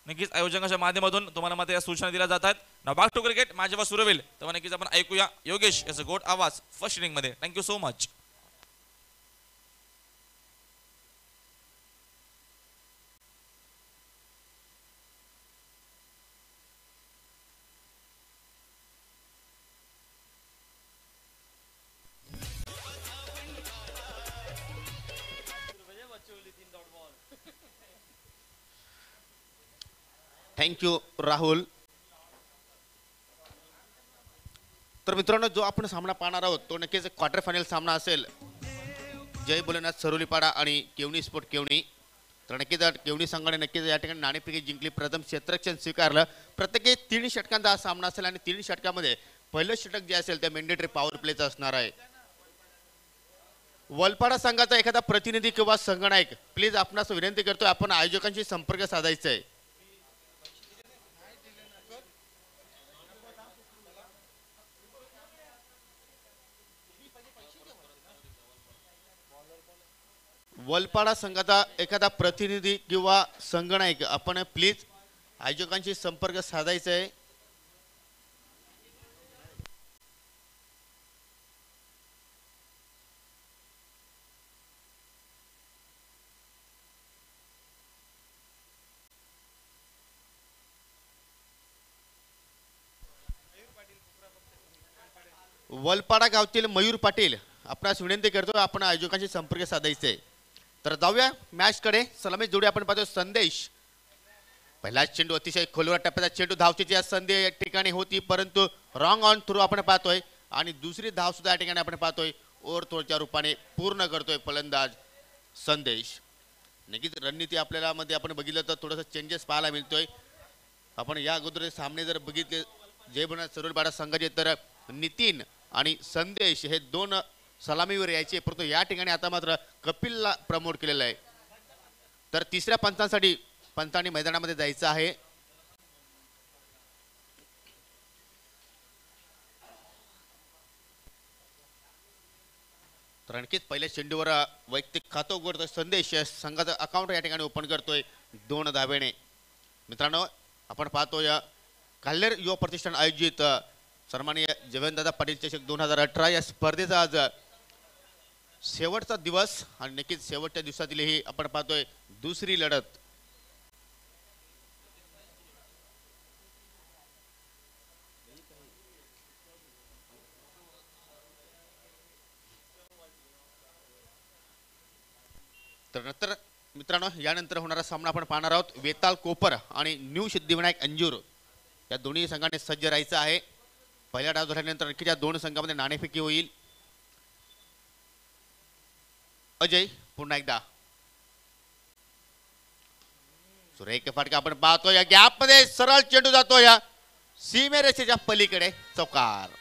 नक्कीच आयोजकांच्या माध्यमातून तुम्हाला मात्र या सूचना दिल्या जातात. नाव बॅक टू क्रिकेट माझ्या जेव्हा सुरू होईल तेव्हा नक्कीच आपण ऐकूया योगेश याचा गोड आवाज फर्स्ट इनिंग मध्ये. Thank you so much. Thank you Rahul. तर मित्रांनो जो आपण सामना पाहणार आहोत तो नक्कीच क्वार्टर फायनल सामना असेल. जय भोलेनाथ सरोलीपाडा आणि केवणी स्पोर्ट केवणी. तर नक्कीच केवणी संघाने नक्कीच या ठिकाणी नाणेफेकी जिंकली, प्रथम क्षेत्ररक्षण स्वीकारलं. प्रत्येकी 3 षटकांचा हा सामना असेल आणि 3 षटकामध्ये पहिलं षटक जे असेल ते मेंडेटरी पॉवर प्लेचं असणार आहे. वलपाडा संघाचा एखादा प्रतिनिधी किंवा संघनायक प्लीज आपणास विनंती करतोय आपण आयोजकांशी संपर्क साधायचा आहे. वलपाडा संघाचा एखादा प्रतिनिधी किंवा संघनायक आपण प्लीज आयोजकांशी संपर्क साधायचा आहे. वलपाडा गावतील मयूर पाटील आपणास विनंती करतो आपण आयोजकांशी संपर्क साधायचा आहे. तर जाऊया मॅच कडे. सलामी जोडी आपण पाहतो संदेश. पहिला चेंडू अतिशय खोलवर टप्प्याचा चेंडू, धावची या संधी या ठिकाणी होती परंतु रॉंग ऑन थ्रू आपण पाहतोय आणि दुसरी धाव सुद्धा या ठिकाणी आपण पाहतोय ओव्हर थ्रोच्या रूपाने पूर्ण करतोय फलंदाज संदेश. नक्कीच रणनीती आपल्याला मध्ये आपण बघितलं तर थोडंसं चेंजेस पाहायला मिळतोय. आपण या अगोदर सामने जर बघितले जय भोलेनाथ सरोलीपाडा संघाचे तर नितीन आणि संदेश हे 2 सलामीवर यायचे, परंतु या ठिकाणी आता मात्र कपिलला प्रमोट केलेलं आहे. तर तिसऱ्या पंचांसाठी पंचांनी मैदानामध्ये जायचं आहे. तर आणखीच पहिल्या चेंडूवर वैयक्तिक खातं उघडतोय संदेश. संघाचं अकाउंट या ठिकाणी ओपन करतोय 2 धावेने. मित्रांनो आपण पाहतोय काल्हेर युवा प्रतिष्ठान आयोजित सन्माननीय जयवंतदादा पाटील चषक 2018 या स्पर्धेचा आज शेवटचा दिवस आणि नक्कीच शेवटच्या दिवसातील ही आपण पाहतोय दुसरी लढत. तर नंतर मित्रांनो यानंतर होणारा सामना आपण पाहणार आहोत वेताल कोपर आणि न्यू सिद्धिविनायक अंजूर या दोन्ही संघाने सज्ज राहायचं आहे. पहिल्या डाव झाल्यानंतर आणखी या 2 संघामध्ये नाणेफेकी होईल. अजय पुन्हा एकदा सुरेख फटका आपण पाहतो या गॅप मध्ये सरळ चेंडू जातो या सीमेरेषेच्या पलीकडे चौकार.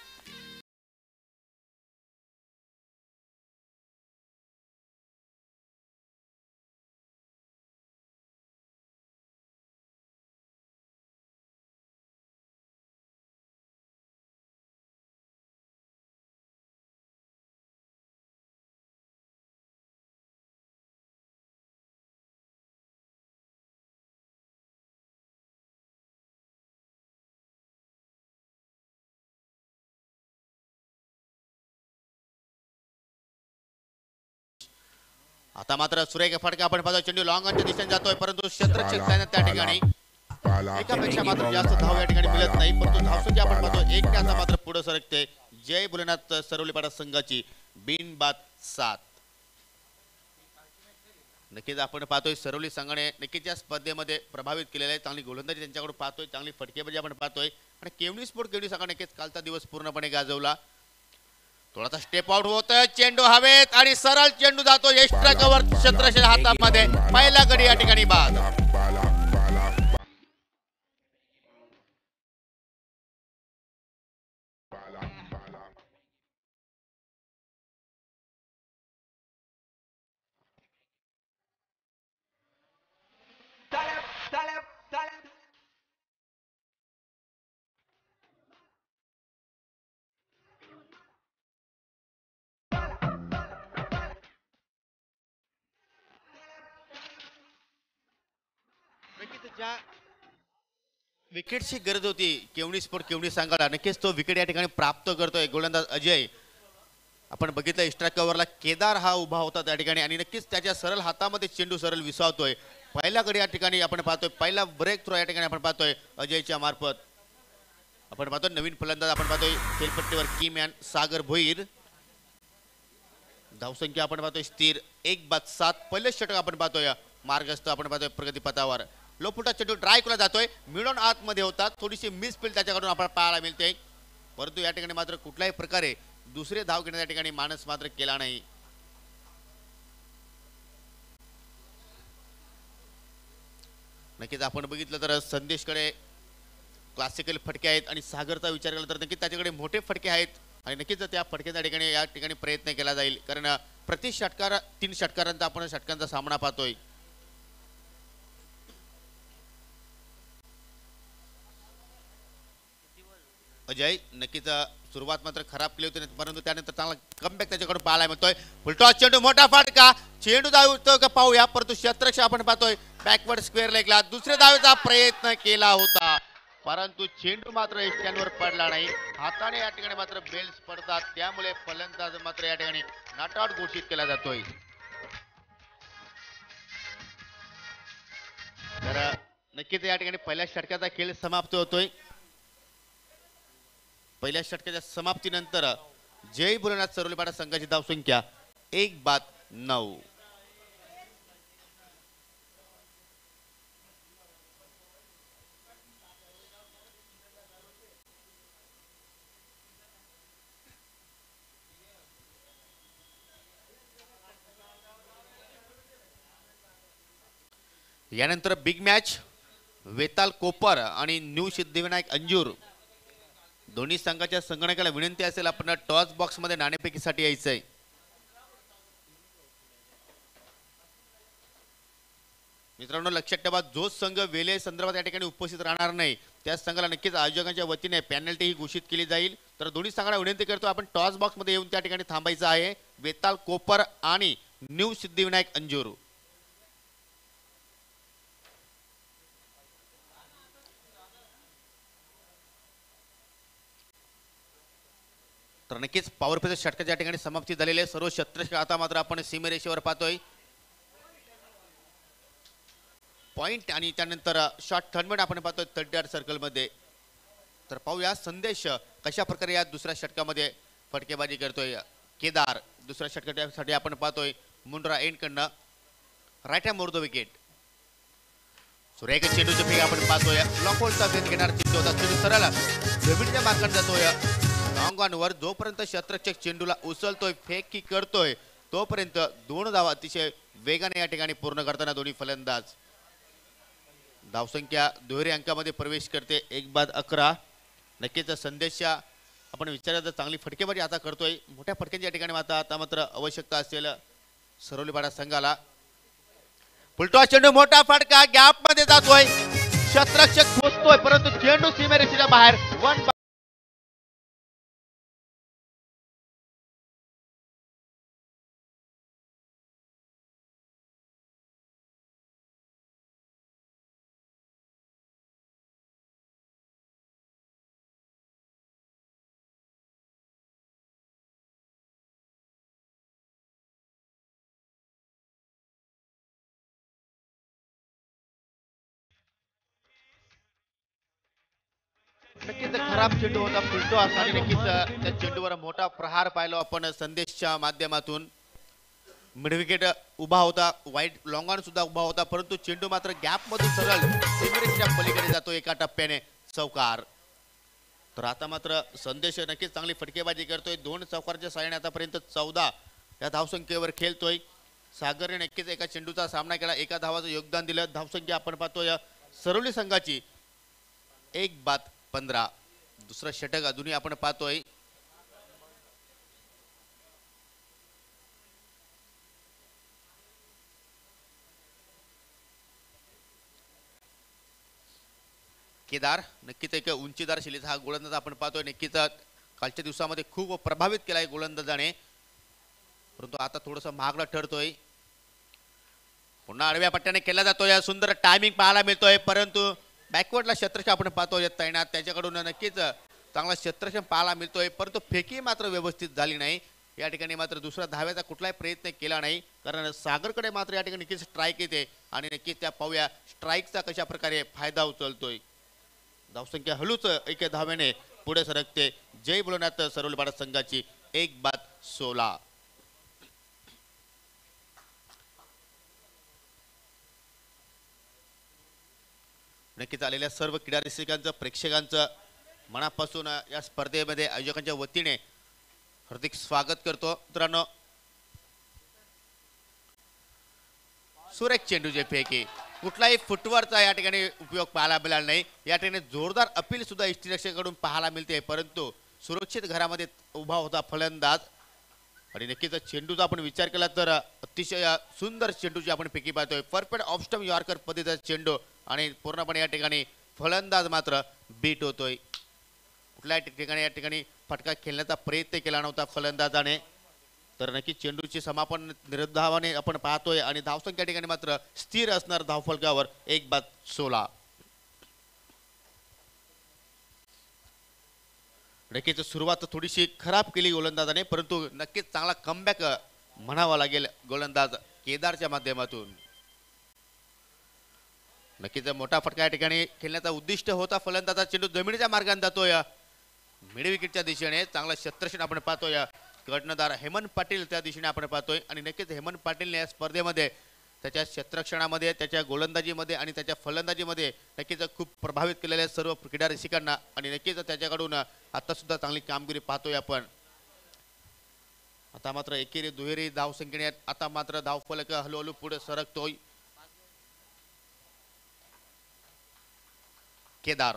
आता मात्र सुरेख फटका आपण पाहतो चेंडू लॉंग ऑनच्या दिशेने जातोय परंतु क्षेत्ररक्षक त्या ठिकाणी एकापेक्षा मात्र जास्त धाव या ठिकाणी मिळत नाही, परंतु धावसंख्या आपण पाहतो 1 ने आता मात्र पुढे सरकते जय भोलेनाथ सरोलीपाडा संघाची बिनबाद 7. नक्कीच आपण पाहतोय सरोली संघाने नक्कीच या स्पर्धेमध्ये प्रभावित केलेलं आहे. चांगली गोलंदाजी त्यांच्याकडून पाहतोय, चांगली फटकेबाजी आपण पाहतोय आणि केवणी स्पोर्ट केवणी संघाने नक्कीच कालचा दिवस पूर्णपणे गाजवला. थोडासा स्टेप आउट होतोय चेंडू हवेत आणि सरळ चेंडू जातो एक्स्ट्रा कव्हर क्षेत्ररक्षण हातामध्ये. पहिला गडी या ठिकाणी बाद. विकेटची गरज होती केवणी स्पोर्ट केवणी सांगायला. नक्कीच तो विकेट या ठिकाणी प्राप्त करतोय गोलंदाज अजय. आपण बघितलं एक्स्ट्रा कव्हरला केदार हा उभा होता त्या ठिकाणी आणि नक्कीच त्याच्या सरळ हातामध्ये चेंडू सरळ विसावतोय. पहिला गडी या ठिकाणी आपण पाहतोय, पहिला ब्रेक थ्रो या ठिकाणी आपण पाहतोय अजयच्या मार्फत. आपण पाहतोय नवीन फलंदाज आपण पाहतोय खेळपट्टीवर की मॅन सागर भोईर. धावसंख्या आपण पाहतोय स्थिर 1-7. पहिले षटक आपण पाहतोय मार्गस्थ आपण पाहतोय प्रगतीपथावर. लोफुटा चेंडू ड्राय केला जातोय, मिळून आतमध्ये होता, थोडीशी मिसफील्ड त्याच्याकडून आपण पाहायला मिळते. परंतु या ठिकाणी मात्र कुठल्याही प्रकारे दुसरे धाव घेण्याच्या ठिकाणी मानस मात्र केला नाही. नक्कीच आपण बघितलं तर संदेशकडे क्लासिकल फटके आहेत आणि सागरचा विचार केला तर नक्कीच त्याच्याकडे मोठे फटके आहेत आणि नक्कीच त्या फटक्याच्या ठिकाणी या ठिकाणी प्रयत्न केला जाईल. कारण प्रति षटकार 3 षटकारांचा आपण षटकांचा सामना पाहतोय. अजय नक्कीच सुरुवात मात्र खराब केली होती, परंतु त्यानंतर चांगला कमबॅक त्याच्याकडून पाहायला मिळतोय. फुलटॉस चेंडू मोठा फटका, चेंडू धाव का पाहूया. परंतु क्षेत्ररक्षक आपण पाहतोय बॅकवर्ड स्क्वेअर लेगला दुसऱ्या धावेचा प्रयत्न केला होता, परंतु चेंडू मात्र स्टँडवर पडला नाही. हाताने या ठिकाणी मात्र बेल्स पडतात, त्यामुळे फलंदाज मात्र या ठिकाणी नॉट आउट घोषित केला जातोय. तर नक्कीच या ठिकाणी पहिल्या षटकाचा खेळ समाप्त होतोय. पहिल्या षटकाच्या समाप्तीनंतर जय भोलेनाथ सरोलीपाडा संघाची धावसंख्या 1-9. यानंतर बिग मॅच वेताल कोपर आणि न्यू सिद्धिविनायक अंजूर. दोन्ही संघाच्या संगणकाला विनंती असेल आपण टॉस बॉक्स मध्ये नाणेफेकीसाठी यायचंय. मित्रांनो लक्षात ठेवा, जो संघ वेले संदर्भात या ठिकाणी उपस्थित राहणार नाही त्या संघाला नक्कीच आयोजकांच्या वतीने पॅनल्टी ही घोषित केली जाईल. तर दोन्ही संघाला विनंती करतो आपण टॉस बॉक्स मध्ये येऊन त्या ठिकाणी थांबायचं आहे. वेताल कोपर आणि न्यू सिद्धिविनायक अंजूर. तर नक्कीच पॉवर प्लेच्या षटकाच्या ठिकाणी समाप्ती झालेली आहे. सर्व क्षेत्ररक्षक आता मात्र आपण सीमेरेषेवर पाहतोय. पॉइंट आणि त्यानंतर शॉट थर्डमेट आपण पाहतोय 30 सर्कल मध्ये. तर पाहूया संदेश कशा प्रकारे या दुसऱ्या षटकामध्ये फटकेबाजी करतोय. केदार दुसऱ्या षटकासाठी आपण पाहतोय मुंड्रा एंड कडनं राईट हँड मोर द विकेट. सुरेख चेंडूचे फेक आपण पाहतोय. ब्लॉक होलचा भेद घेणार चेंडू होता, चेंडू सरळ जमिनीच्या मार्गात जातोय. वर जोपर्यंत क्षेत्ररक्षक चेंडूला उचलतोय फेक की करतोय तोपर्यंत 2 धावा अतिशय वेगाने या ठिकाणी पूर्ण करताना दोन्ही फलंदाज. धावसंख्या दुहेरी अंकामध्ये प्रवेश करते 1-11. नक्कीच संदेशच्या आपण विचारात चांगली फटकेबाजी आता करतोय. मोठ्या फटक्यांची या ठिकाणी आता मात्र आवश्यकता असेल सरोलीपाडा संघाला. फुलटॉस चेंडू मोठा फटका गॅप मध्ये जातोय, क्षेत्ररक्षक पोहोचतोय परंतु चेंडू सीमेरेषेच्या बाहेर. 1 नक्कीच खराब चेंडू होता फुलटॉस आणि नक्कीच त्या चेंडूवर मोठा प्रहार पाहिलो आपण संदेशच्या माध्यमातून. मिड विकेट उभा होता, वाईट लॉंग ऑन सुद्धा उभा होता, परंतु चेंडू मात्र गॅप मधून सरळ सीमेरेषेच्या पलीकडे जातो एका टप्प्याने. चौकार. तर आता मात्र संदेश नक्कीच चांगली फटकेबाजी करतोय. 2 चौकारच्या साहाय्याने आतापर्यंत 14 या धावसंख्येवर खेळतोय. सागरने नक्कीच एका चेंडूचा सामना केला, एका धावाचं योगदान दिलं. धावसंख्या आपण पाहतोय सरोली संघाची 1-15. दुसरं षटक अजूनही आपण पाहतोय. केदार नक्कीच एक उंचीदार शैलीचा हा गोलंदाज आपण पाहतोय. नक्कीच कालच्या दिवसामध्ये खूप प्रभावित केलाय गोलंदाजाने, परंतु आता थोडस महागडा ठरतोय. पुन्हा आडव्या पट्ट्याने केला जातोय, सुंदर टायमिंग पाहायला मिळतोय, परंतु बॅकवर्डला क्षेत्ररक्षण आपण पाहतो तैनात, त्याच्याकडून नक्कीच चांगला क्षेत्ररक्षण पाहायला मिळतोय, परंतु फेकी मात्र व्यवस्थित झाली नाही. या ठिकाणी मात्र दुसरा धाव्याचा कुठलाही प्रयत्न केला नाही, कारण सागरकडे मात्र या ठिकाणी नक्कीच स्ट्राईक येते आणि नक्कीच त्या पाहूया स्ट्राईकचा कशा प्रकारे फायदा उचलतोय. धावसंख्या हळूच एका धाव्याने पुढे सरकते. जय बोलण्यात सरोलीपाडा संघाची 1-16. नक्कीच आलेल्या सर्व क्रीडा रसिकांचं, प्रेक्षकांचं मनापासून या स्पर्धेमध्ये आयोजकांच्या वतीने हार्दिक स्वागत करतो. मित्रांनो, सुरेख चेंडूचे फेकी, कुठलाही फुटवर्कचा या ठिकाणी उपयोग पाहायला मिळाला नाही. या ठिकाणी जोरदार अपील सुद्धा यष्टीरक्षकाकडून पाहायला मिळते, परंतु सुरक्षित घरामध्ये उभा होता फलंदाज. आणि नक्कीच चेंडूचा आपण विचार केला तर अतिशय सुंदर चेंडूची आपण फेकी पाहतोय. परफेक्ट ऑफस्टम यॉर्कर पद्धतीचा चेंडू आणि पूर्णपणे या ठिकाणी फलंदाज मात्र बीट होतोय. कुठल्याही ठिकाणी या ठिकाणी फटका खेळण्याचा प्रयत्न केला नव्हता फलंदाजाने, तर नक्की चेंडूची समापन निर्धावाने आपण पाहतोय आणि धावसंख्या ठिकाणी मात्र स्थिर असणार धावफलकावर 1-16. नक्कीच सुरुवात थोडीशी खराब केली गोलंदाजाने, परंतु नक्कीच चांगला कमबॅक म्हणावा लागेल गोलंदाज केदारच्या माध्यमातून. नक्कीच मोठा फटका या ठिकाणी खेळण्याचा उद्दिष्ट होता फलंदाजा. चेंडू जमिनीच्या मार्गाने जातोय मिड विकेटच्या दिशेने. चांगला क्षेत्ररक्षण आपण पाहतोय, कर्णधार हेमंत पाटील त्या दिशेने आपण पाहतोय. आणि नक्कीच हेमंत पाटीलने या स्पर्धेमध्ये त्याच्या क्षेत्ररक्षणामध्ये, त्याच्या गोलंदाजीमध्ये आणि त्याच्या फलंदाजीमध्ये नक्कीच खूप प्रभावित केलेल्या सर्व क्रीडा रसिकांना, आणि नक्कीच त्याच्याकडून आता सुद्धा चांगली कामगिरी पाहतोय आपण. आता मात्र एकेरी दुहेरी धावसंख्येने आता मात्र धावफलक हळूहळू पुढे सरकतोय. केदार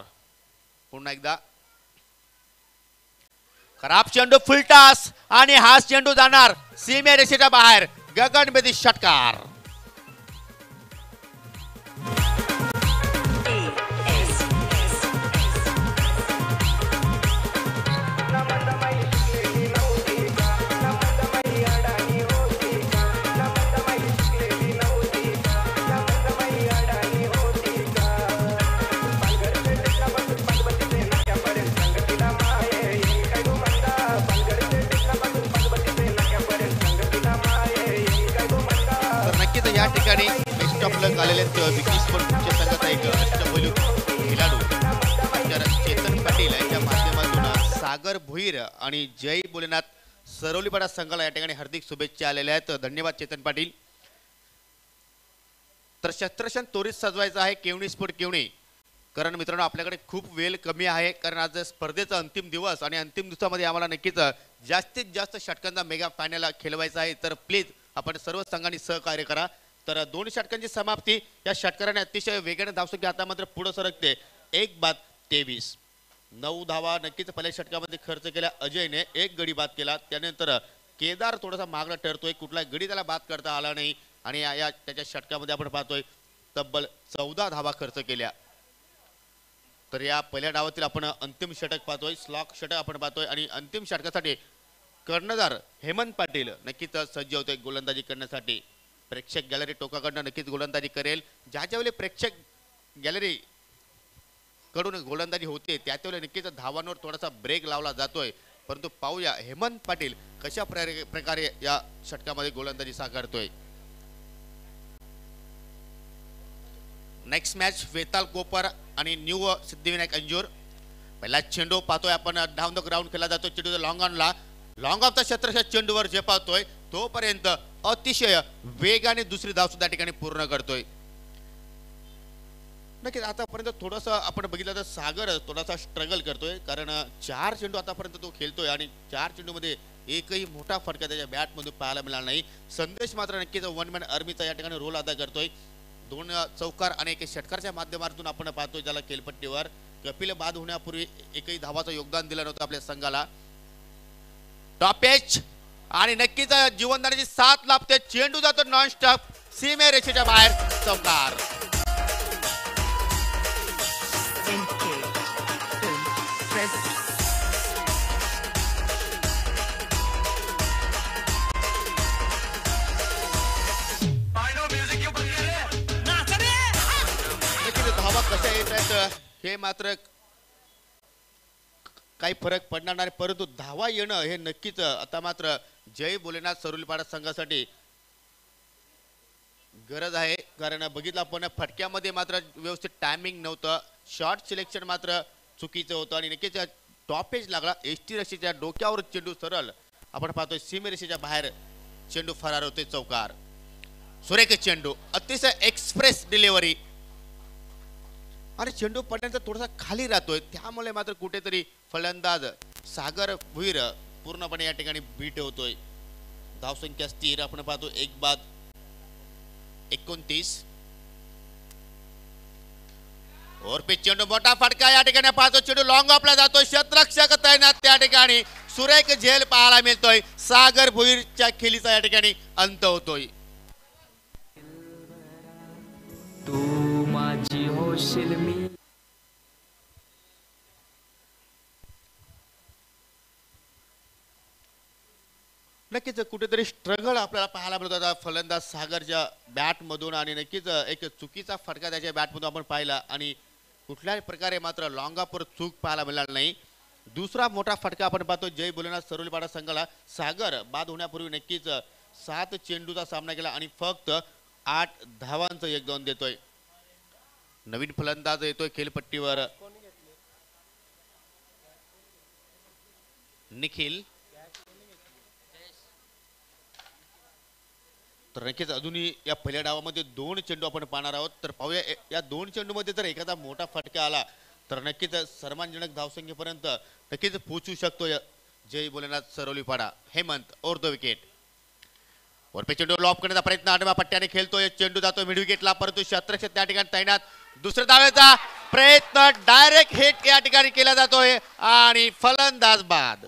पुन्हा एकदा खराब चेंडू, फुलटास, आणि हा चेंडू जाणार सीमे रेषेच्या बाहेर. गगनभेदी षटकार. या ठिकाणी बेस्ट ऑफ लक आलेले विकी स्पोर्ट्सच्या संघाचा एक अष्टपैलू खेळाडू चेतन पाटील यांच्या माध्यमातून सागर भुईर आणि जय बोलेनाथ सरोलीपाडा संघाला या ठिकाणी हार्दिक शुभेच्छा आलेल्या आहेत. धन्यवाद चेतन पाटील. तर क्षेत्ररक्षण त्वरित सजवायचं आहे केवणी स्पोर्ट केवणी, कारण मित्रांनो आपल्याकडे खूप वेळ कमी आहे, कारण आज स्पर्धेचा अंतिम दिवस आणि अंतिम दिवसामध्ये आम्हाला नक्कीच जास्तीत जास्त षटकांचा मेगा फायनल खेळवायचा आहे. तर प्लीज आपण सर्व संघांनी सहकार्य करा. तर 2 षटकांची समाप्ती या षटकाराने अतिशय वेगाने धावसंख्या आता मात्र पुढे सरकते. 1-23. 9 धावा नक्कीच पहिल्या षटकामध्ये खर्च केल्या अजयने. 1 गडी बाद केला. त्यानंतर केदार थोडासा मागला ठरतोय, कुठला गडी त्याला बाद करता आला नाही आणि या त्याच्या षटकामध्ये आपण पाहतोय तब्बल 14 धावा खर्च केल्या. तर या पहिल्या डावातील आपण अंतिम षटक पाहतोय, स्लॉक षटक आपण पाहतोय आणि अंतिम षटकासाठी कर्णधार हेमंत पाटील नक्कीच सज्ज होते गोलंदाजी करण्यासाठी. प्रेक्षक गॅलरी टोकाकडनं नक्कीच गोलंदाजी करेल. ज्यावेळी प्रेक्षक गॅलरी कडून गोलंदाजी होते त्यावेळी नक्कीच धावांवर थोडासा ब्रेक लावला जातोय, परंतु पाहूया हेमंत पाटील कशा प्रकारे या षटकामध्ये गोलंदाजी साकारतोय. नेक्स्ट मॅच वेताल कोपर आणि न्यू सिद्धिविनायक अंजूर. पहिला चेंडू पाहतोय आपण डाऊन द ग्राउंड खेळला जातो. चेंडू लॉंग ऑनला, लॉंग ऑफचा क्षेत्ररक्षण चेंडूवर जे पाहतोय तोपर्यंत अतिशय वेगाने दुसरी धाव सुद्धा ठिकाणी पूर्ण करतोय. नक्कीच आतापर्यंत थोडंसं आपण बघितलं तर सागर थोडासा स्ट्रगल करतोय, कारण 4 चेंडू आतापर्यंत तो खेळतोय आणि 4 चेंडूमध्ये एकही मोठा फटका त्याच्या बॅटमधून पाहायला मिळाला नाही. संदेश मात्र नक्कीच वन मॅन आर्मीचा या ठिकाणी रोल अदा करतोय. 2 चौकार आणि 1 षटकारच्या माध्यमातून आपण पाहतोय ज्याला खेळपट्टीवर कपिल बाद होण्यापूर्वी एकही धावाचं योगदान दिलं नव्हतं आपल्या संघाला. टॉप एच आणि नक्कीच जीवनदानाची साथ लाभते. चेंडू जातो नॉन स्टॉप सीमे रेषेच्या बाहेर. चौकार. धावा कशा येत आहेत हे मात्र काही फरक पडणार नाही, परंतु धावा येणं हे नक्कीच आता मात्र जय भोलेनाथ सरुलीपाडा संघासाठी गरज आहे. कारण बघितलं आपण फटक्यामध्ये मात्र व्यवस्थित टायमिंग नव्हतं, शॉर्ट सिलेक्शन मात्र चुकीचं होतं आणि नक्कीच टॉपेज लागला. एसटी रेषेच्या डोक्यावर चेंडू सरळ आपण पाहतोय सीमेरेषेच्या बाहेर चेंडू फरार होते चौकार. सुरेख चेंडू, अतिशय एक्सप्रेस डिलिव्हरी आणि चेंडू पडण्याचा थोडासा खाली राहतोय, त्यामुळे मात्र कुठेतरी फलंदाज सागर भुईर पूर्णपणे या ठिकाणी बीट होतोय. धावसंख्या स्थिर आपण पाहतो 1-29. और पे चेंडू मोठा फटका या ठिकाणी पाहतो, चेंडू लॉंग ऑफला जातो, क्षेत्ररक्षक तैनात त्या ठिकाणी सुरेख झेल पाहायला मिळतोय. सागर भुईरच्या खेळीचा या ठिकाणी अंत होतोय. तू माझी होशील मी. नक्कीच कुठेतरी स्ट्रगल आपल्याला पाहायला मिळत होता फलंदाज सागरच्या बॅटमधून आणि नक्कीच एक चुकीचा फटका त्याच्या बॅटमधून आपण पाहिला आणि कुठल्याही प्रकारे मात्र लॉंग ऑफवर चूक पाहायला मिळाली नाही. दुसरा मोठा फटका आपण पाहतो जय भोलेनाथ सरुलीपाडा संघाला. सागर बाद होण्यापूर्वी नक्कीच 7 चेंडूचा सामना केला आणि फक्त 8 धावांचं योगदान देतोय. नवीन फलंदाज येतोय खेळपट्टीवर, निखिल. तर नक्कीच अजूनही या पहिल्या डावामध्ये 2 चेंडू आपण पाहणार आहोत. तर पाहूया या 2 चेंडूमध्ये जर एखादा मोठा फटका आला तर नक्कीच सर्वांजनक धावसंख्येपर्यंत नक्कीच पोहोचू शकतो जय Bholenath Sarulipada. Hemant over the wicket. वरपे चेंडू लॉप करण्याचा प्रयत्न आडव्या पट्ट्याने खेळतोय, चेंडू जातो मिड विकेटला, परंतु क्षेत्ररक्षक त्या ठिकाणी तैनात. दुसऱ्या डावाचा प्रयत्न डायरेक्ट हिट या ठिकाणी केला जातोय आणि फलंदाज बाद.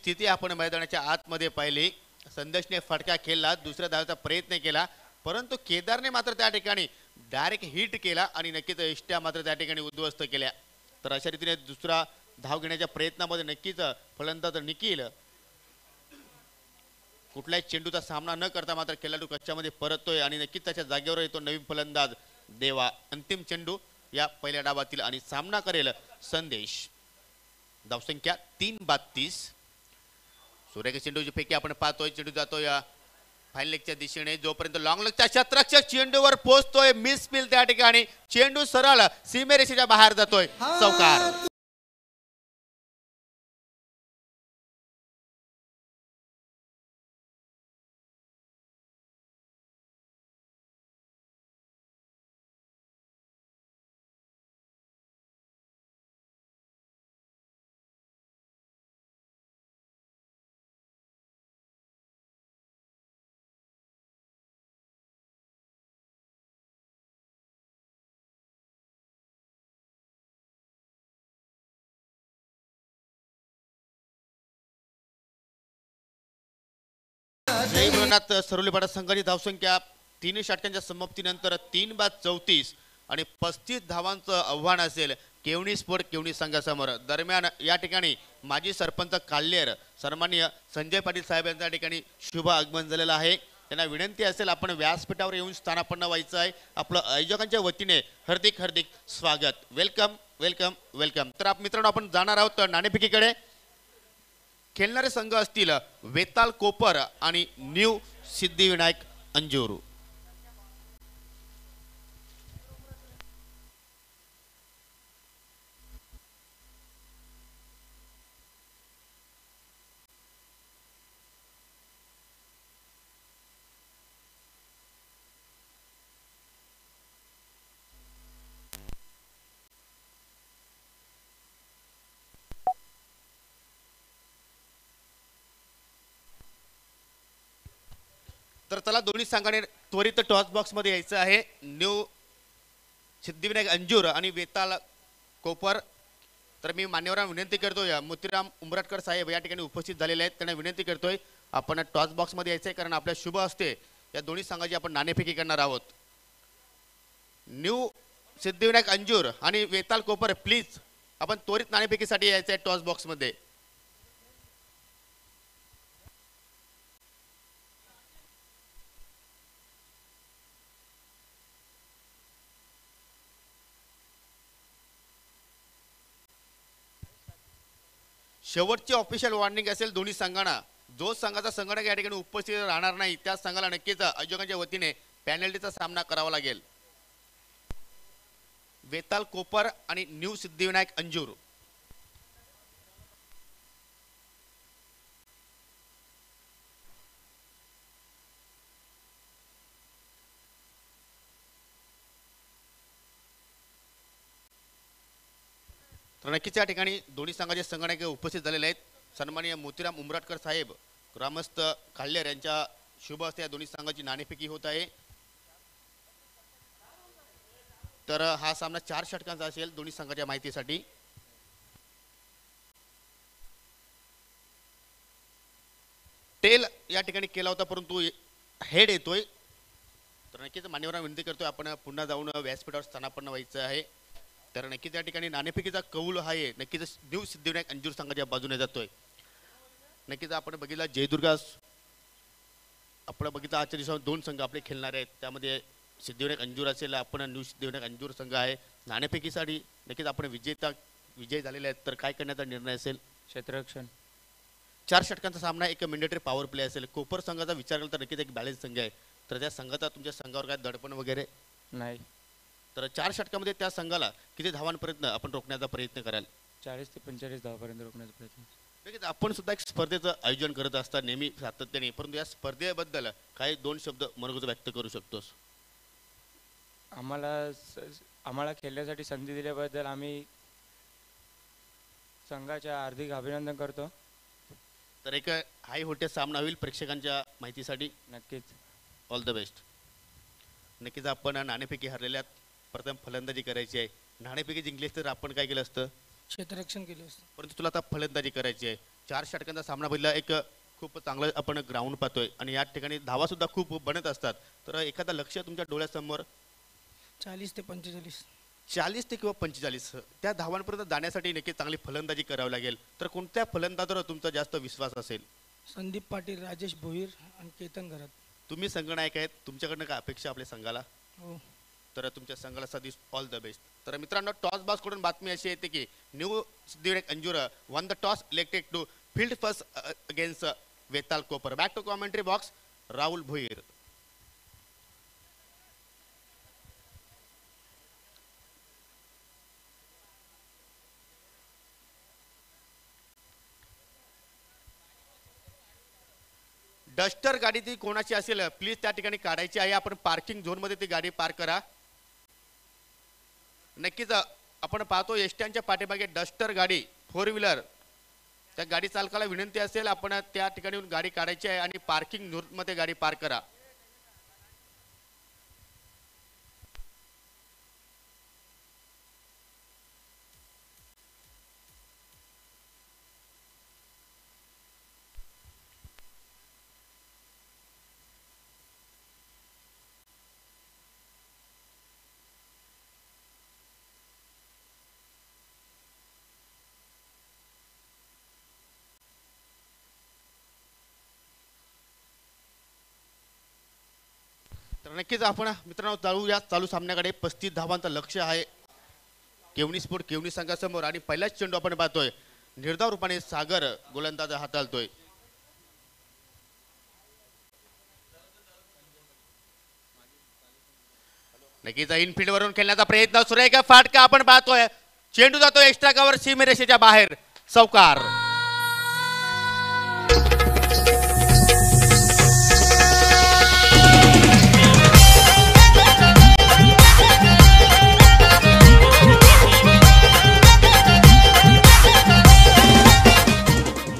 स्थिती आपण मैदानाच्या आतमध्ये पाहिली. संदेशने फटका खेळला, दुसऱ्या धावाचा प्रयत्न केला, परंतु केदारने मात्र त्या ठिकाणी डायरेक्ट हिट केला आणि नक्कीच इष्ट्या मात्र त्या ठिकाणी उद्ध्वस्त केल्या. तर अशा रीतीने दुसरा धाव घेण्याच्या प्रयत्नामध्ये नक्कीच फलंदाज निखिल कुठल्याही चेंडूचा सामना न करता मात्र खेळाडू कच्च्यामध्ये परततोय आणि नक्कीच त्याच्या जागेवर येतो नवीन फलंदाज देवा. अंतिम चेंडू या पहिल्या डावातील आणि सामना करेल संदेश. धावसंख्या 3-32. सुरेख चेंडूची फेकी आपण पाहतोय, चेंडू जातोय फाईन लेगच्या दिशेने, जोपर्यंत लॉंग लेगच्या क्षेत्ररक्षक चेंडूवर पोहोचतोय, मिस फील्ड त्या ठिकाणी, चेंडू सरळ सीमेरेषेच्या बाहेर जातोय चौकार. जय भोलेनाथ सरुलीपाडा संघाची धावसंख्या 3 षटकांच्या समाप्तीनंतर 3-34 आणि 35 धावांचं आव्हान असेल केवणी स्पोर्ट केवणी संघासमोर. दरम्यान या ठिकाणी माजी सरपंच काल्लेर सन्माननीय संजय पाटील साहेब यांच्या ठिकाणी शुभ आगमन झालेलं आहे. त्यांना विनंती असेल आपण व्यासपीठावर येऊन स्थानापन्न व्हायचं आहे. आपलं आयोजकांच्या वतीने हार्दिक हार्दिक स्वागत. Welcome welcome welcome. तर मित्रांनो आपण जाणार आहोत नाणेफेकीकडे. खेळणारे संघ असतील वेताल कोपर आणि न्यू सिद्धिविनायक अंजूर. तर चला दोन्ही संघाने त्वरित टॉस बॉक्स मध्ये यायचं आहे. न्यू सिद्धिविनायक अंजूर आणि वेताल कोपर. तर मी मान्यवरांना विनंती करतोय, मोतीराम उंबरटकर साहेब या ठिकाणी उपस्थित झालेले आहेत, त्यांना विनंती करतोय आपण टॉस बॉक्स मध्ये यायचंय, कारण आपल्या शुभ हस्ते या दोन्ही संघाची आपण नाणेफेकी करणार आहोत. न्यू सिद्धिविनायक अंजूर आणि वेताल कोपर, प्लीज आपण त्वरित नाणेफेकीसाठी यायचं आहे टॉस बॉक्स मध्ये. शेवटची ऑफिशियल वॉर्निंग असेल दोन्ही संघांना. जो संघाचा संघटक या ठिकाणी उपस्थित राहणार नाही त्या संघाला नक्कीच आयोजकांच्या वतीने पॅनल्टीचा सामना करावा लागेल. वेताल कोपर आणि न्यू सिद्धिविनायक अंजूर. तर नक्कीच या ठिकाणी दोन्ही संघाचे संघटक उपस्थित झालेले आहेत. सन्माननीय मोतीराम उंबरटकर साहेब, ग्रामस्थ खाल्लेर यांच्या शुभ हस्ते या दोन्ही संघाची नाणेफेकी होत आहे. तर हा सामना 4 षटकांचा असेल दोन्ही संघाच्या माहितीसाठी. टेल या ठिकाणी केला होता, परंतु हेड येतोय. तर नक्कीच मान्यवरांना विनंती करतोय आपण पुन्हा जाऊन व्यासपीठावर स्थानापन्न व्हायचं आहे. तर नक्कीच या ठिकाणी नाणेफेकीचा कौल आहे नक्कीच न्यू सिद्धिविनायक अंजूर संघाच्या बाजूने जातोय. नक्कीच आपण बघितलं जयदुर्गा, आपण बघितलं आजच्या दिवसात 2 संघ आपले खेळणारे आहेत, त्यामध्ये सिद्धिविनायक अंजूर असेल, आपण न्यू सिद्धिविनायक अंजूर संघ आहे. नाणेफेकीसाठी नक्कीच आपण विजय झालेले आहेत. तर काय करण्याचा निर्णय असेल? क्षेत्ररक्षण. 4 षटकांचा सामना, एक मॅन्डेटरी पॉवर प्ले असेल. कोपर संघाचा विचार केला तर नक्कीच एक बॅलन्स संघ आहे. तर त्या संघाचा तुमच्या संघावर काय दडपण वगैरे नाही. तर 4 षटकामध्ये त्या संघाला किती धावांपर्यंत आपण रोखण्याचा प्रयत्न कराल? 40 ते 45 धावापर्यंत रोखण्याचा प्रयत्न. नक्कीच आपण सुद्धा एक स्पर्धेचं आयोजन करत असता नेहमी सातत्याने, परंतु या स्पर्धेबद्दल काही 2 शब्द मनोगत व्यक्त करू शकतोस? आम्हाला खेळण्यासाठी संधी दिल्याबद्दल आम्ही संघाचे हार्दिक अभिनंदन करतो. तर एक हाय व्होल्टेज सामना होईल प्रेक्षकांच्या माहितीसाठी. नक्कीच. All the best. नक्कीच आपण नाणेफेकी हरलेल्यात, प्रथम फलंदाजी करायची आहे. नाणेफेकी जिंकलीस तर आपण काय केलं असतं? क्षेत्ररक्षण केले असते. परंतु तुला आता फलंदाजी करायची आहे. 4 षटकांचा सामना बघितला, एक खूप चांगलं आपण ग्राउंड पाहतोय आणि या ठिकाणी धावा सुद्धा खूप बनत असतात. तर एखादा लक्ष तुमच्या डोळ्यासमोर 40 ते 45. 40 ते किंवा 45 त्या धावांपर्यंत जाण्यासाठी नक्की चांगली फलंदाजी करावी लागेल. तर कोणत्या फलंदाजावर तुमचा जास्त विश्वास असेल? संदीप पाटील, राजेश भोईर आणि केतन घरात. तुम्ही संघनायक आहेत, तुमच्याकडनं काय अपेक्षा आपल्या संघाला? हो. तर तुमच्या संघाला सदिश ऑल द बेस्ट. तर मित्रांनो, टॉस बॉक्स कडून बातमी अशी येते की new Siddhivinayak Anjur won the toss, elected to field first against Vetal Kopar. Back to commentary box, Rahul Bhoir. Duster गाडी ती कोणाची असेल प्लीज त्या ठिकाणी काढायची आहे. आपण पार्किंग झोन मध्ये ती गाडी पार्क करा. नक्कीच आपण पाहतो एसट्यांच्या पाठीमागे डस्टर गाडी 4 व्हीलर, त्या गाडी चालकाला विनंती असेल आपण त्या ठिकाणी गाडी काढायची आहे आणि पार्किंग झोन मध्ये गाडी पार्क करा. तर नक्कीच आपण मित्रांनो चालू सामन्याकडे 35 धावांचं लक्ष आहे केवनी स्पोर्ट केवनी संघासमोर. आणि पहिलाच चेंडू आपण पाहतोय निर्धाव रूपाने सागर गोलंदाज हाताळतोय. नक्कीच इनफिल्ड वरून खेळण्याचा प्रयत्न, सुरेख फाटका आपण पाहतोय. चेंडू जातो एक्स्ट्रा कव्हर सीमेरेषेच्या बाहेर, चौकार.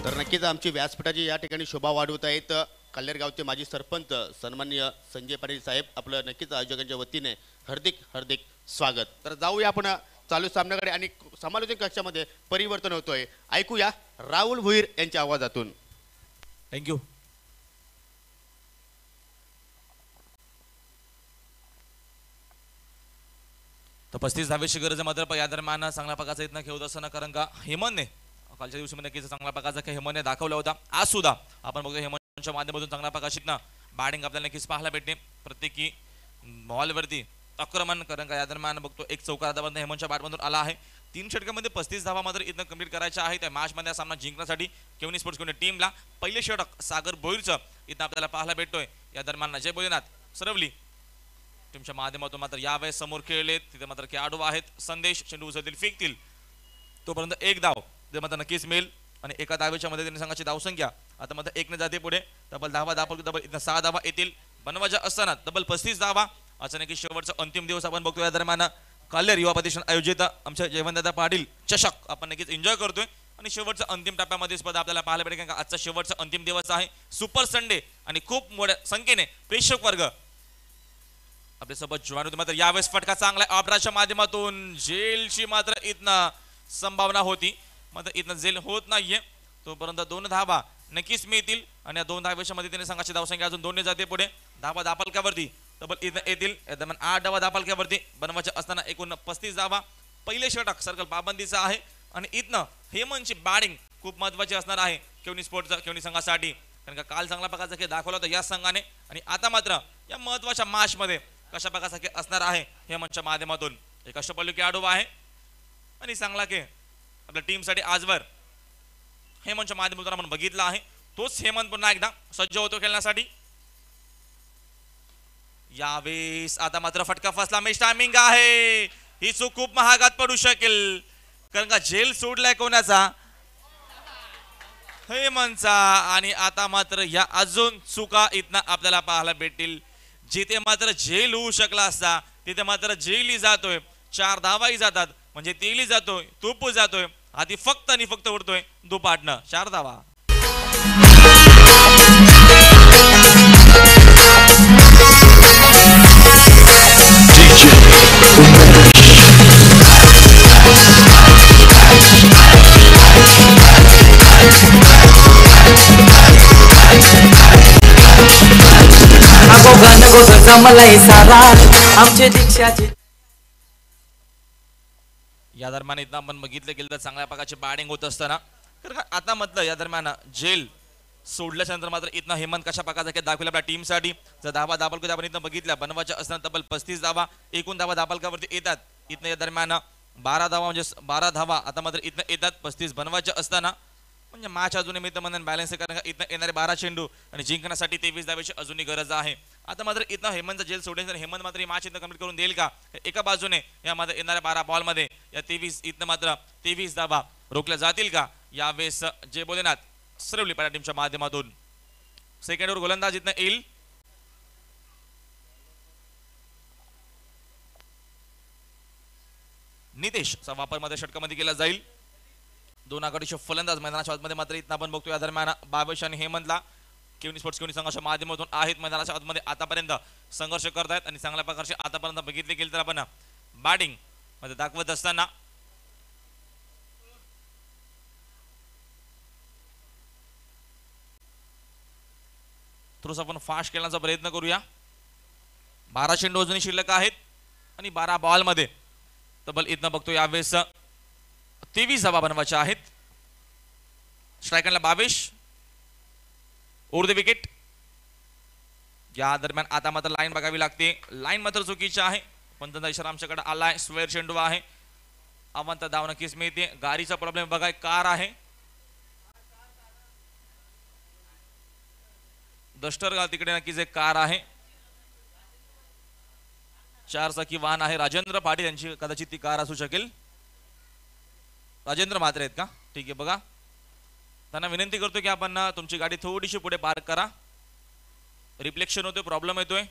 तर नक्कीच आमची व्यासपीठाची या ठिकाणी शोभा वाढवत आहेत कल्लेर गावचे माजी सरपंच सन्माननीय संजय पाटील साहेब आपलं नक्कीच आयोजकांच्या वतीने हार्दिक हार्दिक स्वागत. तर जाऊया आपण चालू सामन्याकडे आणि समालोचन कक्षामध्ये परिवर्तन होतोय. ऐकूया राहुल भोईर यांच्या आवाजातून. थँक्यू. तर 35 धावेची गरज आहे मात्र या दरम्यान चांगल्या प्रकारचा इथनं खेळत असताना कारण का हेमनने कालच्या दिवशी नक्कीच चांगल्या प्रकारचा खेळ हेमनने दाखवला होता. आज सुद्धा आपण बघतो हेमनच्या माध्यमातून चांगल्या प्रकारची इथनं बॅटिंग आपल्याला नक्कीच पाहायला भेटते. प्रत्येकी बॉलवरती आक्रमण कारण का या दरम्यान बघतो एक चौकार आतापर्यंत हेमनच्या बॅटमधून आला आहे. 3 षटकामध्ये 35 धावा मात्र इथनं कंप्लीट करायच्या आहेत. त्या मॅचमध्ये हा सामना जिंकण्यासाठी केवनी स्पोर्ट्स कोणी टीमला पहिले षटक सागर भोईरचं इथं आपल्याला पाहायला भेटतोय. या दरम्यान अजय भोलेनाथ सरवली टीमच्या माध्यमातून मात्र यावेळेस समोर खेळलेत. तिथे मात्र खेळाडू आहेत. संदेश चेंडू उचलतील फेकतील तोपर्यंत एक धाव ते मात्र नक्कीच मिळेल आणि एका धावेच्या मध्ये त्यांनी संघाची धावसंख्या आता मात्र 1 ने जाते पुढे. डबल धावा डबल इथं 6 धावा येतील बनवायच्या असताना डबल 35 धावा. अचानक शेवटचा अंतिम दिवस आपण बघतोय. या दरम्यान काल्लेर युवा प्रतिष्ठान आयोजित आमच्या जयवंतदादा पाटील चषक आपण नक्कीच एन्जॉय करतोय आणि शेवटच्या अंतिम टप्प्यामध्ये स्पर्धा आपल्याला पाहायला भेटेल कारण आजचा शेवटचा अंतिम दिवस आहे. सुपर संडे आणि खूप मोठ्या संख्येने प्रेक्षक वर्ग आपल्या सोबत जॉईन होते. मात्र यावेळेस फटका चांगला ऑपराच्या माध्यमातून जेलची मात्र इथनं संभावना होती मात्र इथनं जेल होत नाहीये तोपर्यंत 2 धावा नक्कीच मिळतील आणि या 2 धावेच्या मध्ये त्यांनी संघाची धावसंख्या अजून 2 ने जाते पुढे. धावा दापालक्यावरती तब्बल इथं येतील. या दरम्यान 8 धावा दापालक्यावरती बनवायच्या असताना एकूण 35 धावा. पहिले षटक सर्कल पाबंदीचा आहे आणि इथनं हेमनची बॅटिंग खूप महत्वाची असणार आहे केवनी स्पोर्ट्सचा केवनी संघासाठी कारण का काल चांगला प्रकारचा खेळ दाखवला होता या संघाने आणि आता मात्र या महत्वाच्या मॅच मध्ये कशा प्रकारचा खेळ असणार आहे हेमनच्या माध्यमातून. एक अष्टपैलू खेळाडू आहे आणि चांगला खेळ आपल्या टीमसाठी आजवर हेमनच्या माध्यमातून आपण बघितला आहे. तोच हेमंत पुन्हा एकदा सज्ज होतो खेळण्यासाठी. यावेळेस आता मात्र फटका फसला. मिस टायमिंग आहे. ही चूक खूप महागात पडू शकेल कारण का जेल सोडलाय कोणाचा हेमंतचा आणि आता मात्र या अजून चुका इथनं आपल्याला पाहायला भेटतील. जिथे मात्र जेल होऊ शकला असता तिथे मात्र जेलही जातोय. 4 धावाही जातात म्हणजे तेली जातोय तूप जातोय आधी फक्त आणि फक्त उडतोय दुपाटनं 4 धावा. या दरम्यान इथं आपण बघितलं गेलं तर चांगल्या प्रकारची बॅटिंग होत असताना कारण आता म्हटलं या दरम्यान जेल सोडल्याच्या नंतर मात्र इथनं हेमंत कशा प्रकारचा खेळ दाखवला आपल्या टीमसाठी. जर धावा दापालकडे आपण इथं बघितल्या बनवायच्या असताना तब्बल 35 धावा एकूण धावा दापालकावरती येतात. इथनं या दरम्यान 12 धावा म्हणजे 12 धावा आता मात्र इथनं येतात 35 बनवायच्या असताना म्हणजे मॅच अजूनही मी तर म्हणेन बॅलन्स आहे कारण इथनं येणारे 12 चेंडू आणि जिंकण्यासाठी 23 धावेची अजूनही गरज आहे. आता मात्र इथनं हेमंतचा जेल सोडल्यानंतर हेमंत मात्र ही मॅच इथं कंप्लीट करून देईल का. एका बाजूने या मात्र येणाऱ्या 12 बॉलमध्ये या 23 इथनं मात्र 23 धावा रोखल्या जातील का. यावेळेस जे भोलेनाथ सरवली पाटील टीमच्या माध्यमातून सेकंडवर गोलंदाज इथनं येईल. नितेशचा वापर मध्ये षटकामध्ये केला जाईल. 2 आघाडीचे फलंदाज मैदानाच्या आतमध्ये मात्र इथं आपण बघतो या दरम्यान बाबेश आणि हेमंतला केवनी स्पोर्ट्स केवनी संघाच्या माध्यमातून आहेत मैदानाच्या आतमध्ये आतापर्यंत संघर्ष करत आहेत आणि चांगल्या प्रकारचे आतापर्यंत बघितले गेले तर आपण बॅटिंग मध्ये दाखवत असताना थोडंसं आपण फास्ट खेळण्याचा प्रयत्न करूया. 12 चेंडू अजूनही शिल्लक आहेत आणि 12 बॉल मध्ये तब्बल इथनं बघतो यावेळेस 23 धावा बनवायच्या आहेत. स्ट्रायकरला 22 ओव्हर द विकेट. या दरम्यान आता मात्र लाईन बघावी लागते. लाईन मात्र चुकीची आहे पण त्यांचा इशारा आमच्याकडे आलाय. स्क्वेअर चेंडू आहे. अवंत धाव नक्कीच मिळते. गाडीचा प्रॉब्लेम बघा कार आहे डस्टर तिकडे नक्कीच एक कार आहे. 4 चाकी वाहन आहे. राजेंद्र पाटील यांची कदाचित ती कार असू शकेल. राजेंद्र मात्रे आहेत का. ठीक आहे बघा त्यांना विनंती करतो की आपण तुमची गाडी थोडीशी पुढे पार्क करा. रिफ्लेक्शन होतोय प्रॉब्लेम येतोय.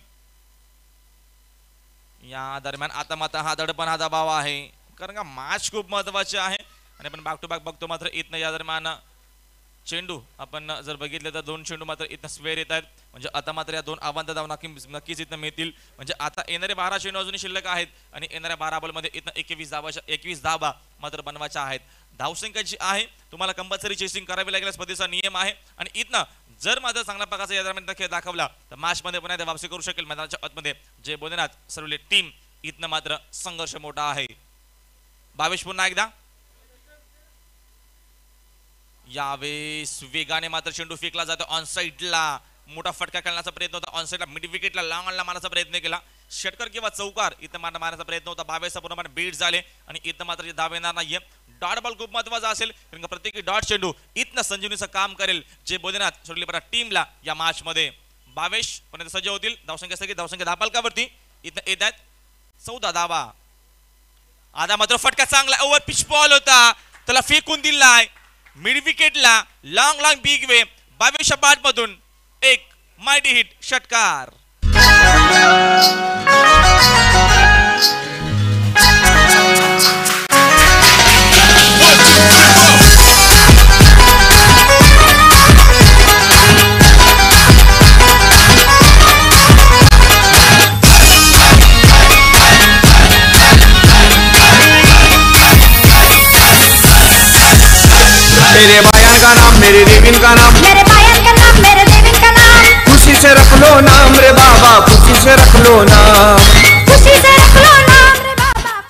या दरम्यान आता मात्र हा दडपण हा दबाव आहे कारण का मॅच खूप महत्वाची आहे आणि आपण बॅक टू बॅक बघतो मात्र इथनं या दरम्यान चेंडू आपण जर बघितलं तर 2 चेंडू मात्र इथं स्क्वेअर येत आहेत. म्हणजे आता मात्र या 2 आव्हान धावा नक्कीच इथं मिळतील. म्हणजे आता येणारे 12 चेंडू अजूनही शिल्लक आहेत आणि येणाऱ्या 12 बॉलमध्ये इथं 21 धावा मात्र बनवायच्या आहेत. धावसंख्या जी आहे तुम्हाला कंपल्सरी चेसिंग करावी लागेल स्पर्धेचा नियम आहे. आणि इथनं जर मात्र चांगल्या प्रकारचा या दरम्यान खेळ दाखवला तर मॅचमध्ये पुन्हा एकदा वापसी करू शकेल मैदानाच्या आतमध्ये. जे बोलणार सर्व टीम इथनं मात्र संघर्ष मोठा आहे. 22 पुन्हा एकदा यावेळेस वेगाने मात्र चेंडू फेकला जातो ऑन साईडला. मोठा फटका खेळण्याचा प्रयत्न होता ऑन साईडला मिड विकेटला लांबला मारण्याचा प्रयत्न केला. षटकर किंवा चौकार इथं मारण्याचा प्रयत्न होता. 22 पूर्णपणे बीट झाले आणि इथं मात्र धाव येणार नाहीये. डॉट बॉल खूप महत्वाचा असेल कारण का प्रत्येकी डॉट चेंडू इथनं संजीवनीचं काम करेल जे बोलणार सोडलीपरा टीमला या मॅच मध्ये. 22 पर्यंत सज्ज होतील. धावसंख्या 10 पालकावरती इथं येत आहेत 14 धावा. आता मात्र फटका चांगला ओव्हर पिच बॉल होता त्याला फेकून दिलाय मिड विकेटला. लॉंग बिग वे 22 बॅट मधून एक मायटी हिट षटकार. मेरे बायान का नाम मेरे देवीन का नाम, मेरे बायन का नाम मेरे देवीन का नाम, खुशी से रख लो नाम रे बाबा, खुशी से रख लो नाम, खुशी से रख लो नाम रे बाबा.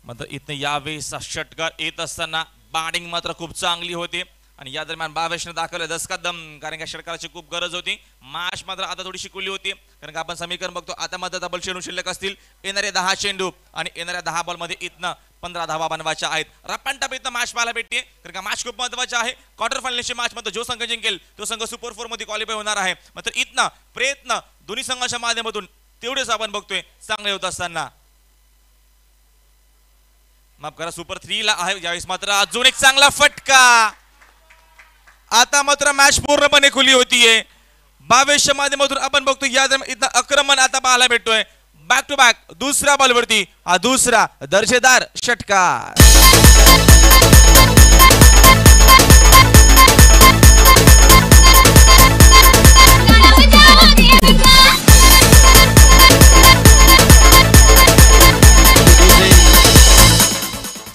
मात्र इथं यावेळेस षटकार येत असताना बॅटिंग मात्र खूप चांगली होती आणि या दरम्यान 22 ने दाखवलं 10 का दम कारण का षटकाराची खूप गरज होती. मॅच मात्र आता थोडी शिकवली होती कारण का आपण समीकरण बघतो आता मात्र डबल चेंडू शिल्लक असतील. येणारे 10 चेंडू आणि येणाऱ्या 10 बॉल मध्ये इथनं 15 धावा बनवायच्या आहेत. रप्पांटा इथं मॅच पाहायला भेटते कारण का मॅच खूप महत्वाचा आहे. क्वार्टर फायनलची मॅच मध्ये जो संघ जिंकेल तो संघ सुपर 4 मध्ये क्वालिफाय होणार आहे. मात्र इथनं प्रयत्न दोन्ही संघाच्या माध्यमातून तेवढेच आपण बघतोय चांगले होत असताना. माफ करा सुपर 3 ला आहे यावेळेस मात्र अजून एक चांगला फटका. आता मात्र मॅच पूर्णपणे खुली होतीये. 22 माध्यमातून आपण बघतो या दरम्यान इथं आक्रमण आता पाहायला भेटतोय. बॅक टू बॅक दुसऱ्या बॉलवरती हा दुसरा दर्जेदार षटकार.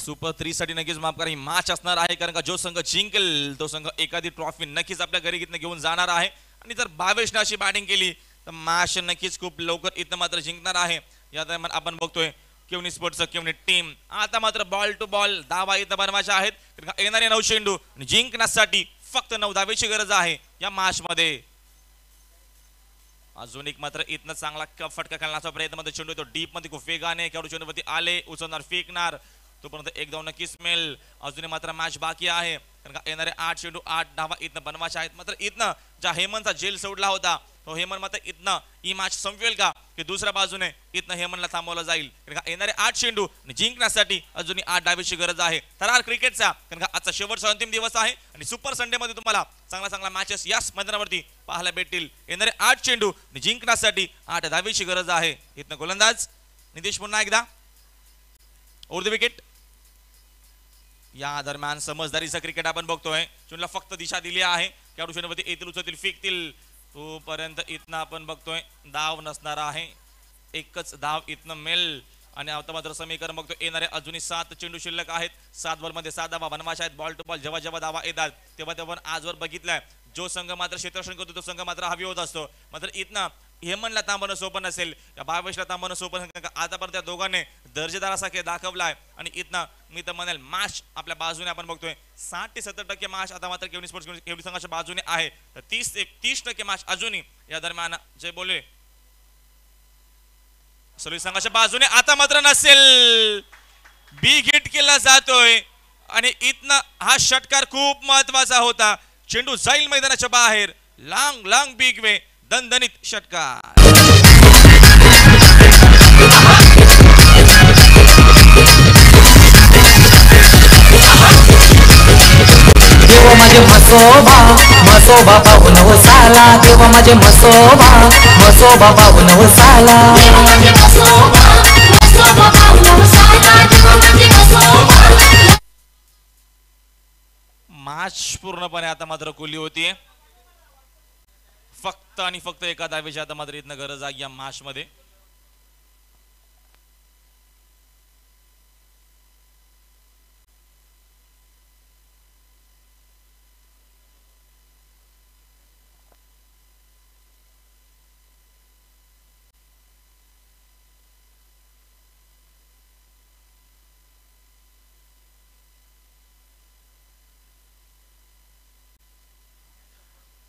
सुपर 3 साठी नक्कीच माफ करा ही मॅच असणार आहे कारण का जो संघ जिंकेल तो संघ एखादी ट्रॉफी नक्कीच आपल्या घरी घेऊन जाणार आहे. आणि जर 22 ने अशी बॅटिंग केली तर मॅच नक्कीच खूप लवकर इथं मात्र जिंकणार आहे. या दरम्यान आपण बघतोय केवनी स्पोर्ट्सचं केवनी टीम आता मात्र बॉल टू बॉल धावा इथं बनवायच्या आहेत कारण का येणारे 9 चेंडू आणि जिंकण्यासाठी फक्त 9 धावेची गरज आहे या मॅच मध्ये. अजून एक मात्र इथनं चांगला फटका खेळण्याचा प्रयत्न मध्ये चेंडू तो डीप मध्ये खूप वेगाने खेळाडू चेंडूवरती आले उचलणार फेकणार तोपर्यंत एक धाव नक्कीच मिळेल. अजूनही मात्र मॅच बाकी आहे कारण का येणारे 8 चेंडू 8 धावा इथनं बनवायच्या आहेत. मात्र इथनं ज्या हेमंतचा जेल सोडला होता तो हेमंत मात्र इथनं ही मॅच संपवेल का की दुसऱ्या बाजूने इथनं हेमंतला थांबवलं जाईल कारण का येणारे 8 चेंडू जिंकण्यासाठी अजूनही 8 धावेची गरज आहे. थरार क्रिकेटचा कारण का आजचा शेवटचा अंतिम दिवस आहे आणि सुपर संडे मध्ये तुम्हाला चांगला मॅचेस याच मैदानावरती पाहायला भेटतील. येणारे 8 चेंडू जिंकण्यासाठी 8 धावेची गरज आहे. इथनं गोलंदाज नितेश पुन्हा एकदा ओव्हर द विकेट. या दरम्यान समजदारीचा क्रिकेट आपण बघतोय. चुनला फक्त दिशा दिली आहे खेळाडू चेंडूवरती येतील उचलतील फेकतील तोपर्यंत इथनं आपण बघतोय धाव नसणार आहे. एकच धाव इथनं मिळेल आणि आता मात्र समीकरण बघतो येणारे अजूनही 7 चेंडू शिल्लक आहेत. 7 बॉल मध्ये 7 धावा बनवायच्या आहेत. बॉल टू बॉल जेव्हा धावा येतात तेव्हा आजवर बघितलाय जो संघ मात्र क्षेत्ररक्षण करतो तो संघ मात्र हवी होत असतो. मात्र इथनं हेमंतला थांबवणं सोपं नसेल या 22 ला थांबवणं सोपं नसेल. आतापर्यंत त्या दोघांनी दर्जेदार असा खेळ दाखवलाय आणि इथनं मी तर म्हणेल मॅच आपल्या बाजूने आपण बघतोय 60 ते 70% मॅच आता मात्र केवनी स्पोर्ट्स केवनी संघाच्या बाजूने आहे. तर 30 ते 30% मॅच अजूनही या दरम्यान जे बोलले सर्व संघाच्या बाजूने आता मात्र नसेल. बिग हिट केला जातोय आणि इथनं हा षटकार खूप महत्वाचा होता. चेंडू जाईल मैदानाच्या बाहेर. लांग बिग वे दणदणीत षटकार. देव माझे म्हसोबा पाहून वसाला, देव माझे म्हसोबा पाहून वसाला. मॅच पूर्णपणे आता मात्र खुली होतीये. फक्त आणि फक्त एका धावेची आता मात्र इथनं गरज आहे या मॅच मध्ये.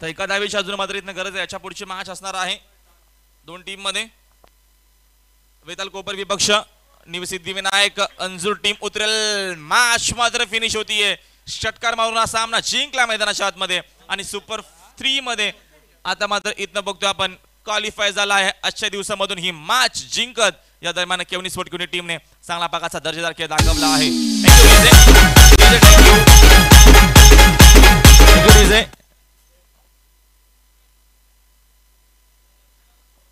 तर एका धावेची अजून मात्र इथनं गरज आहे. याच्या पुढची मॅच असणार आहे दोन टीम मध्ये. वेताल कोपर विपक्ष सिद्धिविनायक अंजूर टीम उतरेल. मॅच मात्र फिनिश होतीये. षटकार मारून हा सामना जिंकला मैदानाच्या आतमध्ये आणि सुपर 3 मध्ये आता मात्र इथनं बघतोय आपण क्वालिफाय झाला आहे. आजच्या दिवसामधून ही मॅच जिंकत या दरम्यान केवनी स्पोर्ट क्युनी टीमने चांगला प्रकारचा दर्जेदार खेळ दाखवला आहे.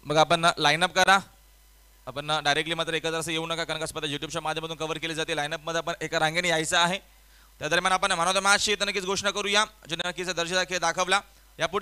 मग आपण लाईनअप करा. आपण डायरेक्टली मात्र एकत्र असं येऊ नका कारण का स्पर्धा युट्यूबच्या माध्यमातून कव्हर केली जाते. लाईनअप मध्ये आपण एका रांगेने यायचं आहे. त्या दरम्यान आपण मॅन ऑफ द मॅचची नक्कीच घोषणा करूया ज्याने नक्कीच दर्जेदार खेळ दाखवला. यापुढे